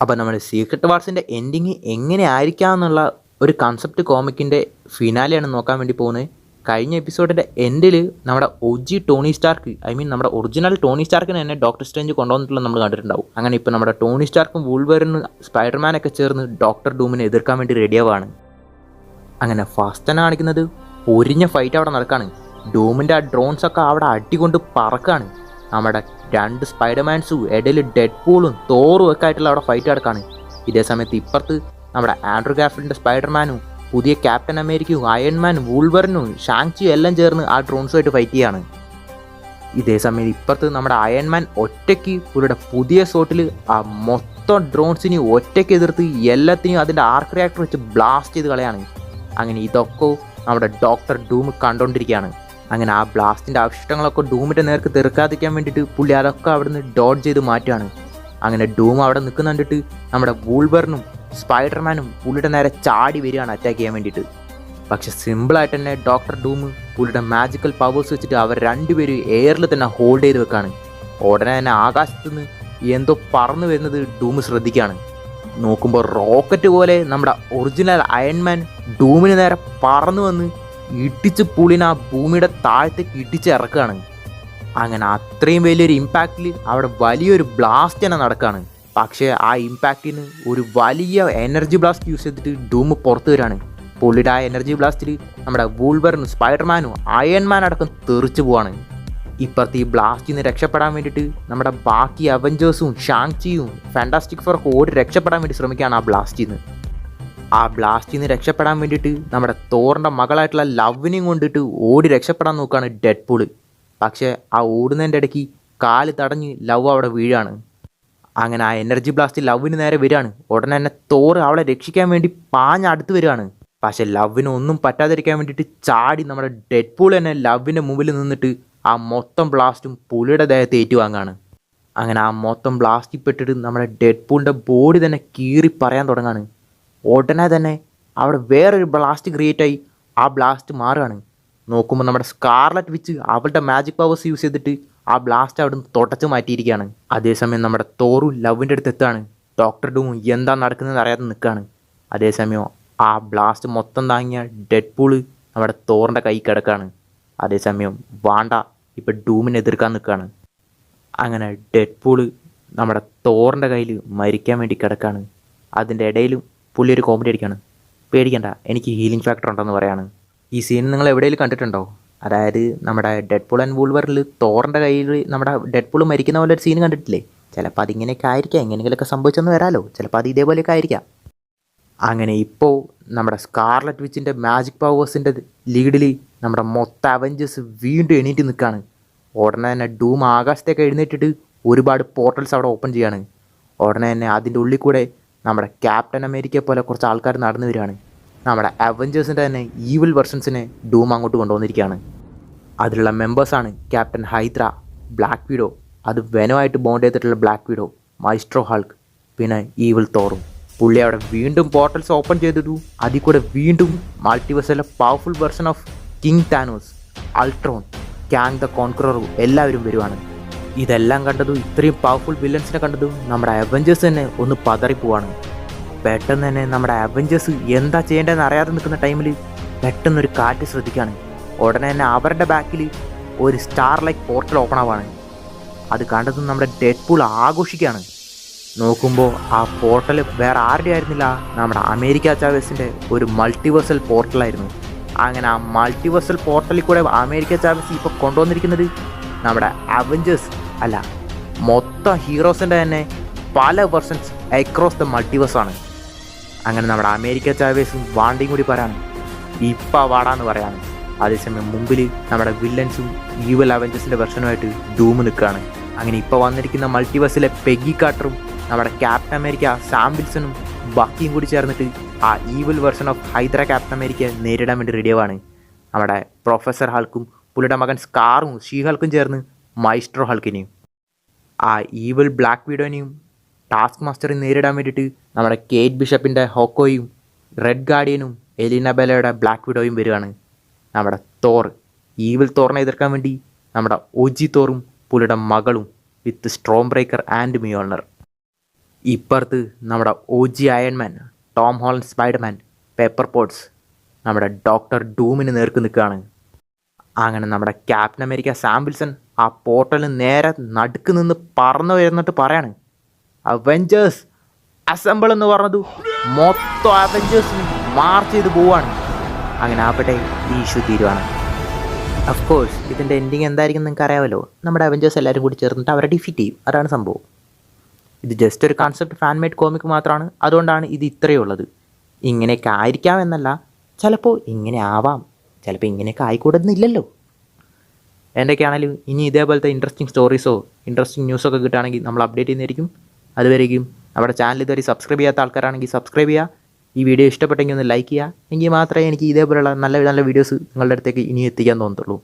അപ്പോൾ നമ്മൾ secret വാർസിൻ്റെ ending എങ്ങനെ ആയിരിക്കാമെന്നുള്ള ഒരു കൺസെപ്റ്റ് കോമിക്കിൻ്റെ ഫിനാലെയാണ് നോക്കാൻ വേണ്ടി പോകുന്നത്. കഴിഞ്ഞ എപ്പിസോഡിൻ്റെ എൻഡിൽ നമ്മുടെ ഒജി ടോണി സ്റ്റാർക്ക്, നമ്മുടെ ഒറിജിനൽ ടോണി സ്റ്റാർക്കിനെ തന്നെ ഡോക്ടർ സ്ട്രേഞ്ച് കൊണ്ടുവന്നിട്ടുള്ളത് നമ്മൾ കണ്ടിട്ടുണ്ടാവും. അങ്ങനെ ഇപ്പോൾ നമ്മുടെ ടോണി സ്റ്റാർക്കും വൂൾവറിനും സ്പൈഡർമാനൊക്കെ ചേർന്ന് ഡോക്ടർ ഡൂമിനെ എതിർക്കാൻ വേണ്ടി റെഡിയാവാണ്. അങ്ങനെ ഫസ്റ്റ് തന്നെ കാണിക്കുന്നത് പൊരിഞ്ഞ ഫൈറ്റ് അവിടെ നടക്കാണ്. ഡൂമിൻ്റെ ആ ഡ്രോൺസൊക്കെ അവിടെ അടികൊണ്ട് പറക്കാണ്. നമ്മുടെ രണ്ട് സ്പൈഡർമാൻസും ഇടയിൽ ഡെഡ് പൂളും തോറും ഒക്കെ ആയിട്ടുള്ള അവിടെ ഫൈറ്റ് നടക്കാണ്. ഇതേ സമയത്ത് ഇപ്പുറത്ത് നമ്മുടെ ആൻഡ്രൂ ഗാർഫീൽഡിൻ്റെ സ്പൈഡർമാനും പുതിയ ക്യാപ്റ്റൻ അമേരിക്കയും അയൺമാനും വൂൾവറിനും ഷാങ്ചിയും എല്ലാം ചേർന്ന് ആ ഡ്രോൺസുമായിട്ട് ഫൈറ്റ് ചെയ്യാണ്. ഇതേ സമയം ഇപ്പുറത്ത് നമ്മുടെ അയൺമാൻ ഒറ്റയ്ക്ക് പുള്ളിയുടെ പുതിയ സോട്ടിൽ ആ മൊത്തം ഡ്രോൺസിനെ ഒറ്റയ്ക്ക് എതിർത്ത് എല്ലാത്തിനെയും അതിൻ്റെ ആർക്ക് റിയാക്ടർ വെച്ച് ബ്ലാസ്റ്റ് ചെയ്ത് കളയാണ്. അങ്ങനെ ഇതൊക്കെ നമ്മുടെ ഡോക്ടർ ഡൂം കണ്ടുകൊണ്ടിരിക്കുകയാണ്. അങ്ങനെ ആ ബ്ലാസ്റ്റിൻ്റെ അവശിഷ്ടങ്ങളൊക്കെ ഡൂമിൻ്റെ നേർക്ക് തെറുക്കാതിരിക്കാൻ വേണ്ടിയിട്ട് പുള്ളി അതൊക്കെ അവിടുന്ന് ഡോഡ്ജ് ചെയ്ത് മാറ്റുകയാണ്. അങ്ങനെ ഡൂം അവിടെ നിൽക്കുന്ന കണ്ടിട്ട് നമ്മുടെ വൂൾവറിനും സ്പൈഡർമാനും പുള്ളിയുടെ നേരെ ചാടി വരികയാണ് അറ്റാക്ക് ചെയ്യാൻ വേണ്ടിയിട്ട്. പക്ഷെ സിമ്പിളായിട്ട് തന്നെ ഡോക്ടർ ഡൂം പുള്ളിയുടെ മാജിക്കൽ പവേഴ്സ് വെച്ചിട്ട് അവർ രണ്ടുപേരും എയറിൽ തന്നെ ഹോൾഡ് ചെയ്ത് വെക്കാണ്. ഉടനെ തന്നെ ആകാശത്തു നിന്ന് എന്തോ പറന്നു വരുന്നത് ഡൂം ശ്രദ്ധിക്കുകയാണ്. നോക്കുമ്പോൾ റോക്കറ്റ് പോലെ നമ്മുടെ ഒറിജിനൽ അയൺമാൻ ഡൂമിന് നേരെ പറന്നു വന്ന് ഇടിച്ച് പുള്ളിനെ ആ ഭൂമിയുടെ താഴത്തേക്ക് ഇടിച്ച് ഇറക്കുകയാണ്. അങ്ങനെ അത്രയും വലിയൊരു ഇമ്പാക്റ്റിൽ അവിടെ വലിയൊരു ബ്ലാസ്റ്റ് തന്നെ നടക്കുകയാണ്. പക്ഷേ ആ ഇമ്പാക്റ്റിന് ഒരു വലിയ എനർജി ബ്ലാസ്റ്റ് യൂസ് ചെയ്തിട്ട് ഡൂം പുറത്ത് വരികയാണ്. പുള്ളിയുടെ ആ എനർജി ബ്ലാസ്റ്റിൽ നമ്മുടെ വൂൾവറിനും സ്പൈഡർമാനും അയൺമാൻ അടക്കം തെറിച്ച് പോവാണ്. ഇപ്പുറത്ത് ഈ ബ്ലാസ്റ്റിൽ നിന്ന് രക്ഷപ്പെടാൻ വേണ്ടിയിട്ട് നമ്മുടെ ബാക്കി അവഞ്ചേഴ്സും ഷാങ്ചിയും ഫാന്റാസ്റ്റിക് ഫോറൊക്കെ ഓടി രക്ഷപ്പെടാൻ വേണ്ടി ശ്രമിക്കുകയാണ് ആ ബ്ലാസ്റ്റിൽ നിന്ന്. ആ ബ്ലാസ്റ്റിൽ നിന്ന് രക്ഷപ്പെടാൻ വേണ്ടിയിട്ട് നമ്മുടെ തോറിൻ്റെ മകളായിട്ടുള്ള ലവിനെയും കൊണ്ടിട്ട് ഓടി രക്ഷപ്പെടാൻ നോക്കുകയാണ് ഡെഡ് പൂള്. പക്ഷേ ആ ഓടുന്നതിൻ്റെ ഇടയ്ക്ക് കാല് തടഞ്ഞ് ലവ് അവിടെ വീഴാണ്. അങ്ങനെ ആ എനർജി ബ്ലാസ്റ്റ് ലവിന് നേരെ വരികയാണ്. ഉടനെ തന്നെ തോറ് അവളെ രക്ഷിക്കാൻ വേണ്ടി അടുത്ത് വരികയാണ്. പക്ഷേ ലവിന് ഒന്നും പറ്റാതിരിക്കാൻ വേണ്ടിയിട്ട് ചാടി നമ്മുടെ ഡെഡ് പൂൾ തന്നെ ലവിൻ്റെ മുമ്പിൽ നിന്നിട്ട് ആ മൊത്തം ബ്ലാസ്റ്റും പുലിയുടെ ദേഹത്ത് ഏറ്റുവാങ്ങാണ്. അങ്ങനെ ആ മൊത്തം ബ്ലാസ്റ്റിൽ പെട്ടിട്ട് നമ്മുടെ ഡെഡ് പൂളിൻ്റെ ബോഡി തന്നെ കീറി പറയാൻ തുടങ്ങാണ്. ഉടനെ തന്നെ അവിടെ വേറൊരു ബ്ലാസ്റ്റ് ക്രിയേറ്റായി ആ ബ്ലാസ്റ്റ് മാറുകയാണ്. നോക്കുമ്പോൾ നമ്മുടെ സ്കാർലറ്റ് വിച്ച് അവളുടെ മാജിക് പവേഴ്സ് യൂസ് ചെയ്തിട്ട് ആ ബ്ലാസ്റ്റ് അവിടെ നിന്ന് തുടച്ച് മാറ്റിയിരിക്കുകയാണ്. അതേസമയം നമ്മുടെ തോറും ലവിൻ്റെ അടുത്ത് എത്താണ്. ഡോക്ടർ ഡൂമും എന്താ നടക്കുന്നതെന്ന് അറിയാതെ നിൽക്കുകയാണ്. അതേസമയം ആ ബ്ലാസ്റ്റ് മൊത്തം താങ്ങിയ ഡെഡ് പൂള് നമ്മുടെ തോറിൻ്റെ കൈ കിടക്കുകയാണ്. അതേസമയം വാണ്ട ഇപ്പം ഡൂമിനെ എതിർക്കാൻ നിൽക്കുകയാണ്. അങ്ങനെ ഡെഡ് പൂള് നമ്മുടെ തോറിൻ്റെ കയ്യിൽ മരിക്കാൻ വേണ്ടി കിടക്കുകയാണ്. അതിൻ്റെ ഇടയിലും പുള്ളി ഒരു കോമഡി അടിക്കുകയാണ്. പേടിക്കണ്ട, എനിക്ക് ഹീലിംഗ് ഫാക്ടർ ഉണ്ടെന്ന് പറയാണ്. ഈ സീൻ നിങ്ങൾ എവിടെയെങ്കിലും കണ്ടിട്ടുണ്ടോ? അതായത് നമ്മുടെ ഡെഡ് പൂൾ ആൻഡ് വൂൾവറിൽ തോറിൻ്റെ കയ്യിൽ നമ്മുടെ ഡെഡ് പൂൾ മരിക്കുന്ന പോലെ ഒരു സീൻ കണ്ടിട്ടില്ലേ? ചിലപ്പോൾ അതിങ്ങനെയൊക്കെ ആയിരിക്കാം, എങ്ങനെയെങ്കിലുമൊക്കെ സംഭവിച്ചെന്ന് വരാമല്ലോ. ചിലപ്പോൾ അത് ഇതേപോലെയൊക്കെ ആയിരിക്കാം. അങ്ങനെ ഇപ്പോൾ നമ്മുടെ സ്കാർലറ്റ് വിച്ചിൻ്റെ മാജിക് പവേഴ്സിൻ്റെ ലീഡിൽ നമ്മുടെ മൊത്തം അവഞ്ചേഴ്സ് വീണ്ടും എണീറ്റ് നിൽക്കുകയാണ്. ഉടനെ തന്നെ ഡൂം ആകാശത്തേക്ക് എഴുന്നേറ്റിട്ട് ഒരുപാട് പോർട്ടൽസ് അവിടെ ഓപ്പൺ ചെയ്യാണ്. ഉടനെ തന്നെ അതിൻ്റെ ഉള്ളിൽ കൂടെ നമ്മുടെ ക്യാപ്റ്റൻ അമേരിക്ക പോലെ കുറച്ച് ആൾക്കാർ നടന്നു വരികയാണ്. നമ്മുടെ അവഞ്ചേഴ്സിൻ്റെ തന്നെ ഈവിൽ വെർഷൻസിനെ ഡൂം അങ്ങോട്ട് കൊണ്ടുവന്നിരിക്കുകയാണ്. അതിലുള്ള മെമ്പേഴ്സാണ് ക്യാപ്റ്റൻ ഹൈദ്ര, ബ്ലാക്ക് വിഡോ, അത് വെനുമായിട്ട് ബോണ്ട് ചെയ്തിട്ടുള്ള ബ്ലാക്ക് വിഡോ, മൈസ്ട്രോ ഹൾക്ക്, പിന്നെ ഈവിൽ തോറും. പുള്ളി അവിടെ വീണ്ടും പോർട്ടൽസ് ഓപ്പൺ ചെയ്തിട്ടു. അതിൽ കൂടെ വീണ്ടും മൾട്ടിവേഴ്സിലെ powerful version of king Thanos, Ultron, Kang the കോൺക്രറും എല്ലാവരും വരുവാണ്. ഇതെല്ലാം കണ്ടതും ഇത്രയും പവർഫുൾ വില്ലൻസിനെ കണ്ടതും നമ്മുടെ അവഞ്ചേഴ്സ് തന്നെ ഒന്ന് പതറിപ്പോവാണ്. പെട്ടെന്ന് തന്നെ നമ്മുടെ അവഞ്ചേഴ്സ് എന്താ ചെയ്യേണ്ടതെന്ന് അറിയാതെ നിൽക്കുന്ന ടൈമിൽ പെട്ടെന്നൊരു കാറ്റ് ശ്രദ്ധിക്കുകയാണ്. ഉടനെ തന്നെ അവരുടെ ബാക്കിൽ ഒരു സ്റ്റാർ ലൈക്ക് പോർട്ടൽ ഓപ്പൺ ആവാണ്. അത് കണ്ടതും നമ്മുടെ ഡെഡ് പൂൾ ആഘോഷിക്കുകയാണ്. നോക്കുമ്പോൾ ആ പോർട്ടൽ വേറെ ആരുടെ ആയിരുന്നില്ല, നമ്മുടെ അമേരിക്ക ചാവേസിൻ്റെ ഒരു മൾട്ടിവേഴ്സൽ പോർട്ടലായിരുന്നു. അങ്ങനെ ആ മൾട്ടിവേഴ്സൽ പോർട്ടലിൽ കൂടെ അമേരിക്ക ചാവേസ് ഇപ്പോൾ കൊണ്ടുവന്നിരിക്കുന്നത് നമ്മുടെ അവഞ്ചേഴ്സ് അല്ല, മൊത്തം ഹീറോസിൻ്റെ തന്നെ പല വെർഷൻസ് അക്രോസ് ദ മൾട്ടിവേഴ്സാണ്. അങ്ങനെ നമ്മുടെ അമേരിക്ക ചാവേസും വാണ്ടിയും കൂടി പറയാണ് ഇപ്പം വാടാന്ന് പറയാണ്. അതേസമയം മുമ്പിൽ നമ്മുടെ വില്ലൻസും ഈവൽ അവഞ്ചേഴ്സിൻ്റെ വെർഷനുമായിട്ട് ഡൂം നിൽക്കുകയാണ്. അങ്ങനെ ഇപ്പോൾ വന്നിരിക്കുന്ന മൾട്ടിവേഴ്സിലെ പെഗി കാർട്ടറും നമ്മുടെ ക്യാപ്റ്റൻ അമേരിക്ക സാം വിൽസണും ബക്കിയും കൂടി ചേർന്നിട്ട് ആ evil version of Hydra captain America നേരിടാൻ വേണ്ടി റെഡിയാവാണ്. നമ്മുടെ പ്രൊഫസർ ഹൾക്കും പുള്ളിയുടെ മകൻ സ്കാറും ഷീ ഹൾക്കും ചേർന്ന് മൈസ്ട്രോ ഹൾക്കിനെയും ആ ഈവിൾ ബ്ലാക്ക് വിഡോനെയും ടാസ്ക് മാസ്റ്ററിനെ നേരിടാൻ വേണ്ടിയിട്ട് നമ്മുടെ കേറ്റ് ബിഷപ്പിൻ്റെ ഹോക്കോയും റെഡ് ഗാർഡിയനും എലിന ബെലയുടെ ബ്ലാക്ക് വിഡോയും വരികയാണ്. നമ്മുടെ തോർ ഈവിൾ തോറിനെ എതിർക്കാൻ വേണ്ടി നമ്മുടെ ഒജി തോറും പുള്ളിയുടെ മകളും with stormbreaker and Mjolnir. ഇപ്പുറത്ത് നമ്മുടെ OG Iron Man, Tom Holland Spiderman, Pepper Potts നമ്മുടെ ഡോക്ടർ ഡൂമിന് നേർക്ക് നിൽക്കുകയാണ്. അങ്ങനെ നമ്മുടെ ക്യാപ്റ്റൻ അമേരിക്ക സാം വിൽസൺ ആ പോർട്ടലിന് നേരെ നടുക്ക് നിന്ന് പറന്നു വരുന്നിട്ട് പറയാണ്, അവെഞ്ചേഴ്സ് അസംബിൾ എന്ന് പറഞ്ഞത് മൊത്തം അവെഞ്ചേഴ്സ് മാർച്ച് ചെയ്ത് പോവാണ്. അങ്ങനെ ആവട്ടെ, ഈ ഇഷ്യൂ തീരുവാണ്. ഓഫ് കോഴ്സ് ഇതിൻ്റെ എൻഡിങ് എന്തായിരിക്കും നിങ്ങൾക്ക് അറിയാമല്ലോ. നമ്മുടെ അവെഞ്ചേഴ്സ് എല്ലാവരും കൂടി ചേർന്നിട്ട് അവരെ ഡിഫീറ്റ് ചെയ്യും. അതാണ് സംഭവം. ഇത് ജസ്റ്റ് ഒരു കൺസെപ്റ്റ് ഫാൻ മെയ്ഡ് കോമിക് മാത്രമാണ്. അതുകൊണ്ടാണ് ഇത് ഇത്രയേ ഉള്ളത്. ഇങ്ങനെയൊക്കെ ആയിരിക്കാം എന്നല്ല, ചിലപ്പോൾ ഇങ്ങനെ ആവാം, ചിലപ്പോൾ ഇങ്ങനെയൊക്കെ ആയിക്കൂടുന്നില്ലല്ലോ. എന്തൊക്കെയാണെങ്കിലും ഇനി ഇതേപോലത്തെ ഇൻട്രസ്റ്റിംഗ് സ്റ്റോറീസോ ഇൻട്രസ്റ്റിംഗ് ന്യൂസൊക്കെ കിട്ടുകയാണെങ്കിൽ നമ്മൾ അപ്ഡേറ്റ് ചെയ്യുന്നതായിരിക്കും. അതുവരെയും നമ്മുടെ ചാനൽ ഇതുവരെ സബ്സ്ക്രൈബ് ചെയ്യാത്ത ആൾക്കാരാണെങ്കിൽ സബ്സ്ക്രൈബ് ചെയ്യുക. ഈ വീഡിയോ ഇഷ്ടപ്പെട്ടെങ്കിൽ ഒന്ന് ലൈക്ക് ചെയ്യുക. എങ്കിൽ മാത്രമേ എനിക്ക് ഇതേപോലെയുള്ള നല്ല നല്ല വീഡിയോസ് നിങ്ങളുടെ അടുത്തേക്ക് ഇനി എത്തിക്കാൻ തോന്നത്തുള്ളൂ.